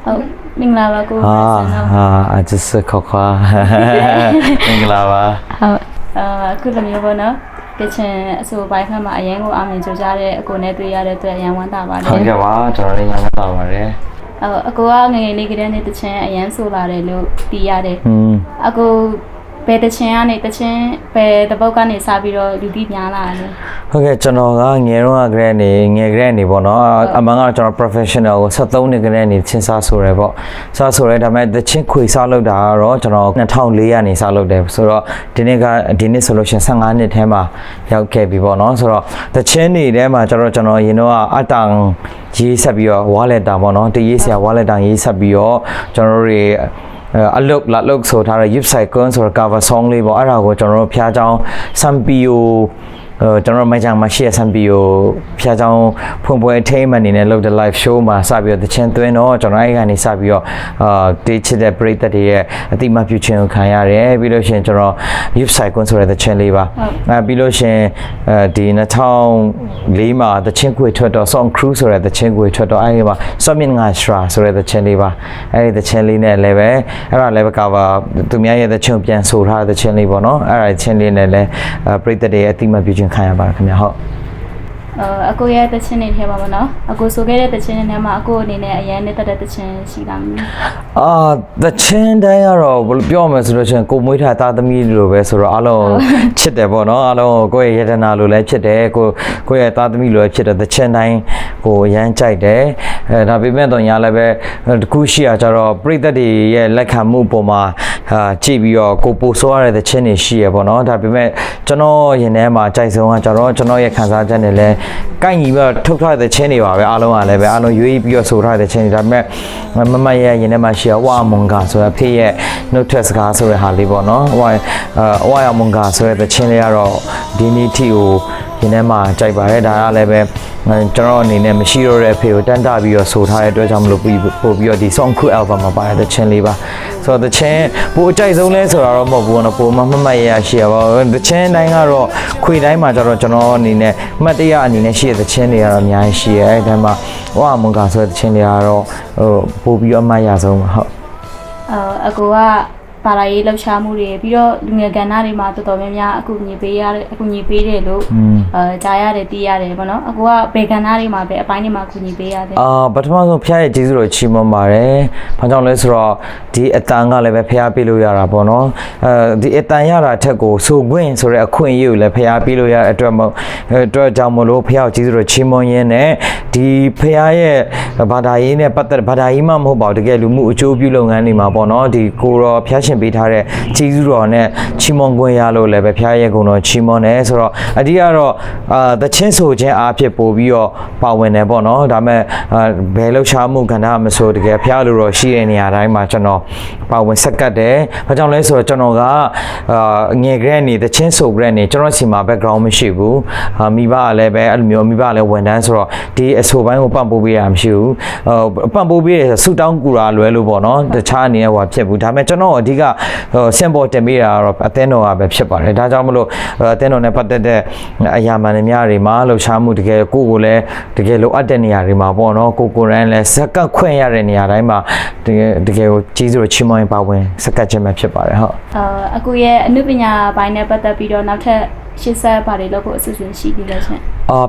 မင်္ဂလာပါကိုအကျစခေါ်ခွာမင်္ဂလာပါအခုလိုမျိုးပေါ့နော်ကချင်အဆိုပိုင်းခန့်မှာအရင်ကိုအောင်မြင်ကြိုးစားတဲ့အကိုနဲ့တွေ့ရတဲ့အတွက်အရင်ဝမ်းသာပါတယ်ဟုတ်ကဲ့ပါကျွန်တော်လည်းဝမ်းသာပါတယ်အကိုကငယ်ငယ်လေးကတည်းကတချင်အရင်ဆိုလာတယ်လို့သိရတယ်အကိုဘယ်တချင်ကနေတချင်ဘယ်တပုတ်ကနေစပြီးတော့လူသိများလာတယ်ဟုတ်ကဲ့ကျွန်တော်ကငယ်တော့ကတည်းကနေငယ်ကတည်းကနေပေါ့နော်အမှန်ကတော့ကျွန်တော် professional ကို73နှစ်ကတည်းကနေချင်းစားဆိုရဲပေါ့စားဆိုရဲဒါပေမဲ့တချင်ခွေစားလုပ်တာကတော့ကျွန်တော်2004ကနေစားလုပ်တယ်ဆိုတော့ဒီနေ့ဆိုလို့ရှိရင်15နှစ်ထဲမှာရောက်ခဲ့ပြီပေါ့နော်ဆိုတော့တချင်နေထဲမှာကျွန်တော်ရင်တော့အတန်ရေးဆက်ပြီးတော့ wallet တာပေါ့နော်တရေးဆရာ wallet တာရေးဆက်ပြီးတော့ကျွန်တော်တို့တွေအလုတ်လာလုတ်ဆိုထားတဲ့ Youth Cycle ဆိုတဲ့ cover song လေးပေါ့အဲ့ဒါကိုကျွန်တော်တို့ဖျားချောင်း Sampio ကျွန်တော်မိုင်းချောင်းမှာရှိတဲ့ Sampio ဖျားချောင်းဖွင့်ပွဲအထိမ်းအမှတ်အနေနဲ့လုပ်တဲ့ live show မှာစပြီးတော့တချင်သွင်းတော့ကျွန်တော်အဲ့ကနေစပြီးတော့တေးချစ်တဲ့ပရိသတ်တွေရဲ့အတိမပြုခြင်းကိုခံရတယ်ပြီးလို့ရှိရင်ကျွန်တော် Youth Cycle ဆိုတဲ့တချင်လေးပါပြီးလို့ရှိရင်ဒီ2004မှာတချင်ခွေထွက်တော့ Song Crew ဆိုတဲ့တချင်ခွေထွက်တော့အဲ့ဒီမှာ Summit Ngashra ဆိုတဲ့တချင်လေးပါအဲ့ဒီတချင်လေးနဲ့လည်းပဲအဲ့ဒါလည်းပဲ cover သူများရဲ့တချင်ပြန်ဆိုထားတဲ့တချင်လေးပေါ့နော်အဲ့ဒါတချင်လေးနဲ့လည်းပရိသတ်တွေရဲ့အတိမပြုခြင်းခံရပါတယ်ခင်ဗျာဟုတ်အကိုရဲ့တချင်နေထဲပါမနော်အကိုဆိုခဲ့တဲ့တချင်တွေထဲမှာအကိုအနေနဲ့အရင်နဲ့တက်တဲ့တချင်ရှိတာမျိုးတချင်တိုင်းကတော့ဘယ်လိုပြောမလဲဆိုတော့ချင်းကိုမွေးထားသားသမီးလိုပဲဆိုတော့အားလုံးချစ်တယ်ပေါ့နော်အားလုံးကိုယ့်ရဲ့ယတနာလိုလည်းဖြစ်တယ်ကိုယ့်ရဲ့သားသမီးလိုလည်းဖြစ်တယ်တချင်တိုင်းကိုရမ်းကြိုက်တယ်ဒါပေမဲ့တော့ညာလည်းပဲတခုရှိရကြတော့ပရိသတ်တွေရဲ့လက်ခံမှုပုံမှာကြည့်ပြီးတော့ကိုပိုဆိုးရတဲ့တချင်တွေရှိရပေါ့နော်ဒါပေမဲ့ကျွန်တော်ရင်ထဲမှာကြိုက်ဆုံးကကျွန်တော်ရဲ့ခံစားချက်နဲ့လည်းကိုက်ညီပြီးတော့ထုတ်ထားတဲ့ချင်းတွေပါပဲအားလုံးကလည်းပဲအားလုံးရွေးပြီးတော့ဆိုထားတဲ့ချင်းတွေဒါပေမဲ့မမရဲ့ရင်ထဲမှာရှိရဝါမွန်ဂါဆိုရဖေးရဲ့ note စကားဆိုတဲ့ဟာလေးပေါ့နော်ဝါရမွန်ဂါဆိုတဲ့ချင်းလေးကတော့ဒီနေ့ထိကိုရင်ထဲမှာကြိုက်ပါတယ်ဒါကလည်းပဲကျွန်တော်အနေနဲ့မရှိတော့တဲ့အဖေကိုတန်းတပြီးတော့ဆိုထားတဲ့အတွက်ကြောင့်မလို့ပို့ပြီးတော့ဒီ Song Crew album မှာပါတဲ့ချင်းလေးပါဆိုတော့တချင်းပိုအကြိုက်ဆုံးလဲဆိုတော့မဟုတ်ဘူးနော်ပိုမမရရှိရပါတချင်းတိုင်းကတော့ခွေတိုင်းမှာကျတော့ကျွန်တော်အနေနဲ့မှတ်တရအနေနဲ့ရှိတဲ့တချင်းတွေကတော့အများကြီးရှိရဲအဲ့ဒါမှဝါမွန်ကဆိုတဲ့တချင်းတွေကတော့ပိုပြီးအမှတ်ရဆုံးပါဟုတ်အကိုကပါလာရေးလှုပ်ရှားမှုတွေပြီးတော့လူငယ်ကဏ္ဍတွေမှာတော်တော်များများအကူအညီပေးတယ်လို့ကြားရတယ်သိရတယ်ပေါ့နော်အကူကဘယ်ကဏ္ဍတွေမှာပဲအပိုင်းတွေမှာအကူအညီပေးရတယ်ပထမဆုံးဖျားရဲ့ကျေးဇူးတော်ချီးမွမ်းပါတယ်ဘာကြောင့်လဲဆိုတော့ဒီအတန်ကလည်းပဲဖျားပေးလို့ရတာပေါ့နော်ဒီအတန်ရတာထက်ကိုဆိုခွင့်ဆိုတဲ့အခွင့်အရေးကိုလည်းဖျားပေးလို့ရတဲ့အတွက်ကြောင့်မလို့ဖျားကိုကျေးဇူးတော်ချီးမွမ်းရင်းနဲ့ဒီဖျားရဲ့ဘာသာရေးနဲ့ပတ်သက်ဘာသာရေးမှမဟုတ်ပါဘူးတကယ်လူမှုအကျိုးပြုလုပ်ငန်းတွေမှာပေါ့နော်ဒီကိုရောဖျားပေးထားတဲ့ချီးစုတော်နဲ့ချီးမွမ်းခွင့်ရလို့လည်းပဲဖျားရဲ့ဂုဏ်တော်ချီးမွမ်းတယ်ဆိုတော့အတိကတော့တချင်းဆိုခြင်းအားဖြင့်ပို့ပြီးတော့ပါဝင်တယ်ပေါ့နော်ဒါမဲ့ဘယ်လှုပ်ရှားမှုကဏ္ဍမဆိုတကယ်ဖျားလိုတော့ရှိတဲ့နေရာတိုင်းမှာကျွန်တော်ပါဝင်ဆက်ကတ်တယ်ဘာကြောင့်လဲဆိုတော့ကျွန်တော်ကငယ်ကလေးနေတချင်းဆိုကလေးနေကျွန်တော်စီမှာ background မရှိဘူးမိဘကလည်းပဲအဲ့လိုမျိုးမိဘကလည်းဝန်ထမ်းဆိုတော့ဒီအဆိုပိုင်းကိုပံ့ပိုးပေးရမှာမရှိဘူးပံ့ပိုးပေးရဆူတောင်းကူတာလွယ်လို့ပေါ့နော်တခြားအနေနဲ့ဟိုဖြစ်ဘူးဒါမဲ့ကျွန်တော်အဓိကစင်ပေါ်တင်ပေးတာကတော့အသင်းတော်ကပဲဖြစ်ပါတယ်ဒါကြောင့်မလို့အသင်းတော်နဲ့ပတ်သက်တဲ့အရာမှန်တွေများတွေမှာလှုပ်ရှားမှုတကယ်ကိုလည်းတကယ်လိုအပ်တဲ့နေရာတွေမှာပေါ့နော်ကိုရန်လည်းစက်ကတ်ခွင့်ရတဲ့နေရာတိုင်းမှာတကယ်ကိုကြီးစိုးချီးမွမ်းပါဝင်စက်ကတ်ခြင်းပဲဖြစ်ပါတယ်ဟုတ်အကူရဲ့အနုပညာပိုင်းနဲ့ပတ်သက်ပြီးတော့နောက်ထပ်ရှင်းဆက်ပါတယ်လို့ကိုအစီအစဉ်ရှိပြီလဲရှင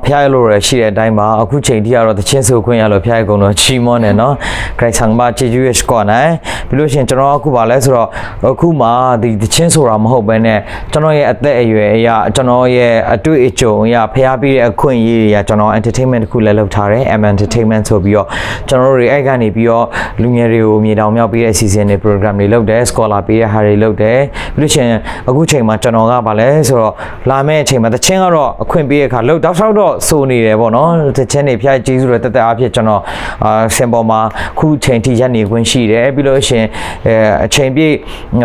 ်ဖျားရလို့ရရှိတဲ့အတိုင်းမှာအခုချိန်ထိကတော့တချင်းဆိုခွင့်ရလို့ဖျားရကုန်တော့ချီးမွမ်းတယ်နော်ဂရိတ်ဆန်မှာချီကျူးရစကောနိုင်ပြီးလို့ရှိရင်ကျွန်တော်အခုပါလဲဆိုတော့အခုမှဒီတချင်းဆိုတာမဟုတ်ဘဲနဲ့ကျွန်တော်ရဲ့အသက်အရွယ်အရာကျွန်တော်ရဲ့အတွေ့အကြုံအရာဖျားပြီးတဲ့အခွင့်အရေးတွေကကျွန်တော် entertainment တစ်ခုလည်းလုပ်ထားတယ် entertainment ဆိုပြီးတော့ကျွန်တော်တို့တွေအဲ့ကနေပြီးတော့လူငယ်တွေကိုမြေတောင်မြောက်ပြီးတဲ့အစီအစဉ်တွေ program တွေလုပ်တယ် scholar ပေးတဲ့ဟာတွေလုပ်တယ်ပြီးလို့ရှိရင်အခုချိန်မှာကျွန်တော်ကပါလဲဆိုတော့လာမယ့်အချိန်မှာတချင်းကတော့အခွင့်ပေးတဲ့အခါလောက်တော့ဆိုနေတယ်ပေါ့နော်တချင်းတွေဖျားကျေးဇူးတော်တက်အားဖြင့်ကျွန်တော်စင်ပေါ်မှာခုချိန်ထိရက်နေခွင့်ရှိတယ်ပြီးလို့ရှိရင်အချိန်ပြည့်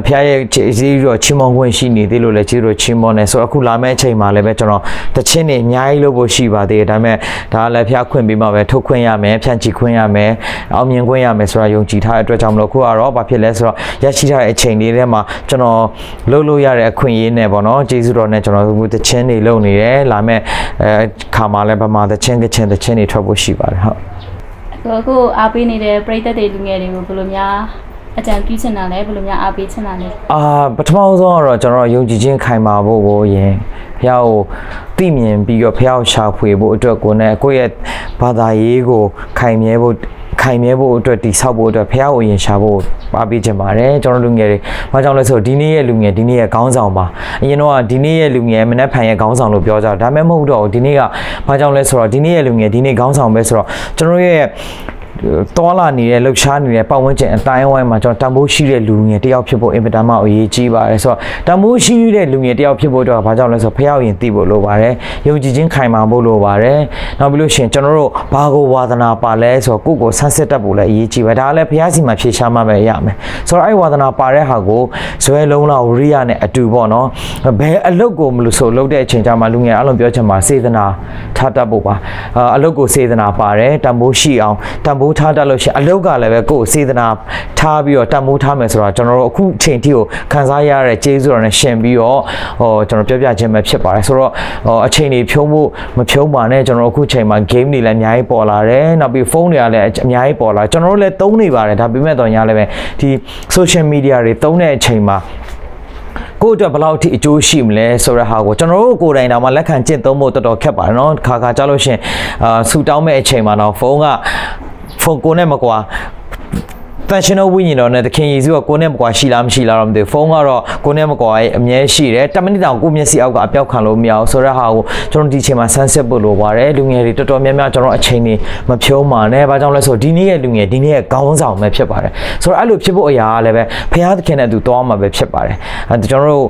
ဖျားရဲ့ကျေးဇူးတော်ချီးမွမ်းခွင့်ရှိနေသေးလို့လည်းကျေးဇူးတော်ချီးမွမ်းတယ်ဆိုတော့အခုလာမယ့်အချိန်မှာလည်းပဲကျွန်တော်တချင်းတွေအများကြီးလုပ်ဖို့ရှိပါသေးတယ်ဒါပေမဲ့ဒါကလည်းဖျားခွင့်ပြီးမှပဲထုတ်ခွင့်ရမယ်ဖြန့်ချီခွင့်ရမယ်အောင်မြင်ခွင့်ရမယ်ဆိုတာယုံကြည်ထားတဲ့အတွက်ကြောင့်မလို့ခုကတော့ဘာဖြစ်လဲဆိုတော့ရရှိထားတဲ့အချိန်လေးထဲမှာကျွန်တော်လုပ်လို့ရတဲ့အခွင့်အရေးနဲ့ပေါ့နော်ကျေးဇူးတော်နဲ့ကျွန်တော်တချင်းတွေလုပ်နေတယ်လာမယ့်ခါမှာလည်းဗမာတချင်းတွေထွက်ဖို့ရှိပါတယ်ဟုတ်အခု အခုအားပေးနေတဲ့ပရိသတ်တွေလူငယ်တွေကိုဘယ်လိုများအကြံပြုချင်တာလဲဘယ်လိုများအားပေးချင်တာလဲ ပထမဆုံးကတော့ကျွန်တော်ယုံကြည်ခြင်းခိုင်မာဖို့ကိုယင်ဖះကိုသိမြင်ပြီးတော့ဖះကိုရှာဖွေဖို့အတွက်ကိုနဲ့ကိုယ့်ရဲ့ဘာသာရေးကိုခိုင်မြဲဖို့အတွက်တိဆောက်ဖို့အတွက်ဖះကိုယင်ရှာဖို့ပါပေးချင်ပါတယ်ကျွန်တော်လူငယ်တွေဘာကြောင့်လဲဆိုတော့ဒီနေ့ရဲ့လူငယ်ဒီနေ့ရဲ့ခေါင်းဆောင်ပါအရင်တော့ဒီနေ့ရဲ့လူငယ်မနေ့ဖန်ရဲ့ခေါင်းဆောင်လို့ပြောကြဒါပေမဲ့မဟုတ်တော့ဒီနေ့ကဘာကြောင့်လဲဆိုတော့ဒီနေ့ရဲ့လူငယ်ဒီနေ့ခေါင်းဆောင်ပဲဆိုတော့ကျွန်တော်ရဲ့တော်လာနေတဲ့လှုပ်ရှားနေတဲ့ပတ်ဝန်းကျင်အတိုင်းအဝိုင်းမှာကျွန်တော်တန်ဖိုးရှိတဲ့လူငယ်တယောက်ဖြစ်ဖို့အင်မတန်မှအရေးကြီးပါတယ်ဆိုတော့တန်ဖိုးရှိတဲ့လူငယ်တယောက်ဖြစ်ဖို့တော့ဘာကြောင့်လဲဆိုတော့ဖះရင်သိဖို့လိုပါတယ်ယုံကြည်ခြင်းခိုင်မာဖို့လိုပါတယ်နောက်ပြီးလို့ရှိရင်ကျွန်တော်တို့ဘာကိုဝါသနာပါလဲဆိုတော့ကိုယ့်ကိုဆန်းစစ်တတ်ဖို့လည်းအရေးကြီးပဲဒါလည်းဖះစီမှာဖြေရှားမှပဲရမယ်ဆိုတော့အဲ့ဝါသနာပါတဲ့ဟာကိုဇွဲလုံးလောက်ရိယနဲ့အတူပေါ့နော်ဘယ်အလုပ်ကိုမလို့ဆိုလုပ်တဲ့အချိန်ကျမှလူငယ်အလုံးပြောချင်မှာစေတနာထားတတ်ဖို့ပါအလုပ်ကိုစေတနာပါတယ်တန်ဖိုးရှိအောင်တန်ဖိုးထားတတ်လို့ရှိရင်အလုပ်ကလည်းပဲကိုယ်စေတနာထားပြီးတော့တန်ဖိုးထားမယ်ဆိုတော့ကျွန်တော်တို့အခုချိန်ထိကိုခံစားရတဲ့ကျေးဇူးတော်နဲ့ရှင်ပြီးတော့ကျွန်တော်ပြောပြခြင်းပဲဖြစ်ပါတယ်ဆိုတော့အချိန်တွေဖြုံးဖို့မဖြုံးပါနဲ့ကျွန်တော်အခုချိန်မှာ game တွေလည်းအများကြီးပေါ်လာတယ်နောက်ပြီးဖုန်းတွေကလည်းအများကြီးပေါ်လာကျွန်တော်တို့လည်းသုံးနေပါတယ်ဒါပေမဲ့တော့ညာလည်းပဲဒီ social media တွေသုံးတဲ့အချိန်မှာကိုယ့်အတွက်ဘယ်လောက်အထိအကျိုးရှိမလဲဆိုတဲ့ဟာကိုကျွန်တော်တို့ကိုယ်တိုင်တောင်မှလက်ခံကျင့်သုံးဖို့တော်တော်ခက်ပါတယ်เนาะခါကြားလို့ရှင်ဆူတောင်းမဲ့အချိန်မှာတော့ဖုန်းကိုနဲ့မကွာတန်ရှင်တို့ဝိညာဉ်တော်နဲ့သခင်ယေရှုကကိုနဲ့မကွာရှိလားမရှိလားတော့မသိဘူးဖုန်းကတော့ကိုနဲ့မကွာရဲ့အမြဲရှိတယ်10မိနစ်တောင်ကိုမျက်စိအောက်ကအပြောက်ခံလို့မရအောင်ဆိုတဲ့ဟာကိုကျွန်တော်ဒီချိန်မှာဆန်းစစ်ဖို့လိုပါတယ်လူငယ်တွေတော်တော်များများကျွန်တော်အချိန်တွေမဖြုံးပါနဲ့ဘာကြောင့်လဲဆိုတော့ဒီနေ့ရဲ့လူငယ်ဒီနေ့ရဲ့ခေါင်းဆောင်ပဲဖြစ်ပါတယ်ဆိုတော့အဲ့လိုဖြစ်ဖို့အရာကလည်းပဲဖခင်သခင်နဲ့အတူတောင်းမှာပဲဖြစ်ပါတယ်ကျွန်တော်တို့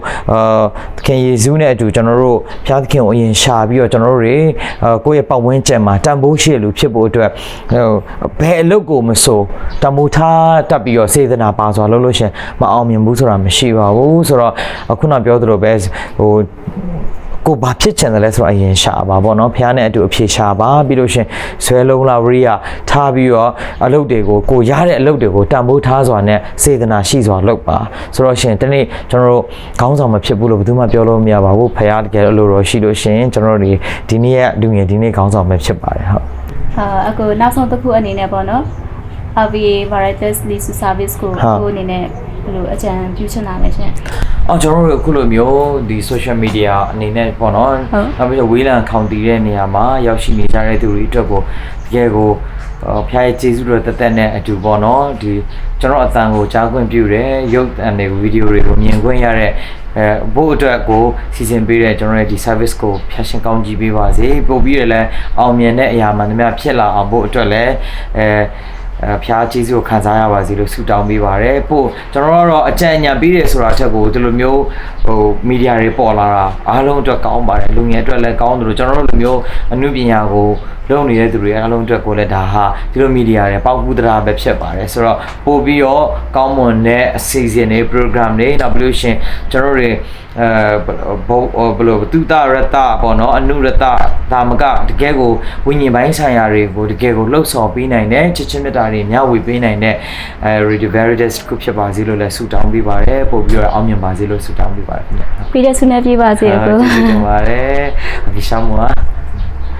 သခင်ယေရှုနဲ့အတူကျွန်တော်တို့ဖခင်သခင်ကိုအရင်ရှာပြီးတော့ကျွန်တော်တို့တွေကိုယ့်ရဲ့ပတ်ဝန်းကျင်မှာတန်ဖိုးရှိလူဖြစ်ဖို့အတွက်ဘယ်အလုပ်ကိုမဆိုတန်ဖိုးထားတက်ပြီးတော့စေတနာပါစွာလုပ်လို့ရှင်မအောင်မြင်ဘူးဆိုတာမရှိပါဘူးဆိုတော့ခုနပြောသလိုပဲကိုဘာဖြစ်ချင်တယ်လဲဆိုတော့အရင်ရှာပါပေါ့နော်ဖះနဲ့အတူအဖြေရှာပါပြီးလို့ရှင်ဇွဲလုံးလာဝရိယထားပြီးတော့အလုပ်တွေကိုကိုရတဲ့အလုပ်တွေကိုတန်ဖိုးထားစွာနဲ့စေတနာရှိစွာလုပ်ပါဆိုတော့ရှင်ဒီနေ့ကျွန်တော်တို့ခေါင်းဆောင်မဖြစ်ဘူးလို့ဘယ်သူမှပြောလို့မရပါဘူးဖះတကယ်လို့လို့ရှိလို့ရှင်ကျွန်တော်တို့ဒီနေ့ကလူငယ်ဒီနေ့ခေါင်းဆောင်ပဲဖြစ်ပါတယ်ဟုတ်အခုနောက်ဆုံးတစ်ခုအနေနဲ့ပေါ့နော်AVA Veritas Lease Service ကိုအနေနဲ့ဘယ်လိုအကြံပြုချင်တာလဲရှင်ကျွန်တော်တို့အခုလိုမျိုးဒီ social media အနေနဲ့ပေါ့နော်နောက်ပြီးတော့ဝေးလံခေါင်တည်တဲ့နေရာမှာရောက်ရှိနေကြတဲ့သူတွေအတွက်ကိုတကယ်ကိုဖျားရဲ့ကျေးဇူးတော်တက်နဲ့အတူပေါ့နော်ဒီကျွန်တော်အသံကိုကြားခွင့်ပြုတယ်ရုပ်အန်တွေဗီဒီယိုတွေကိုမြင်ခွင့်ရတဲ့ဘို့အတွက်ကိုစီစဉ်ပေးတဲ့ကျွန်တော်ရဲ့ဒီ service ကိုဖျားရှင်ကောင်းကြီးပေးပါစေပို့ပြီးရလဲအောင်မြင်တဲ့အရာမှန်သမျှဖြစ်လာအောင်ဘို့အတွက်လဲဖျားကျေးဇူးကိုခံစားရပါစေလို့ဆုတောင်းပေးပါရယ်ပို့ကျွန်တော်တို့တော့အကြံဉာဏ်ပေးတယ်ဆိုတာချက်ကိုဒီလိုမျိုးမီဒီယာတွေပေါ်လာတာအားလုံးအတွက်ကောင်းပါတယ်လူငယ်အတွက်လည်းကောင်းတယ်လို့ကျွန်တော်တို့လိုမျိုးအမှုပညာကိုလုပ်နေတဲ့သူတွေအားလုံးအတွက်ကိုလည်းဒါဟာဒီလိုမီဒီယာတွေပေါက်ကူးတရားပဲဖြစ်ပါတယ်ဆိုတော့ပို့ပြီးတော့ကောင်းမွန်တဲ့အစီအစဉ်တွေ program တွေနောက်ပြီးလို့ရှင်ကျွန်တော်တို့ဘလို့တူတာရတပေါ့နော်အနုရတဒါမကတကယ်ကိုဝိညာဉ်ပိုင်းဆိုင်ရာတွေကိုတကယ်ကိုလှုပ်ဆော်ပေးနိုင်တဲ့ချစ်ချင်းမြတ်တာတွေမျှဝေပေးနိုင်တဲ့Radio Veritas ကိုဖြစ်ပါစေလို့လည်းဆုတောင်းပေးပါရယ်ပို့ပြီးတော့အောင်မြင်ပါစေလို့ဆုတောင်းပေးပါရယ်ခင်ဗျာပြီးတဲ့ဆုနဲ့ပြပါစေကိုကျေးဇူးတင်ပါတယ်အပြည့်ရှောင်းပါ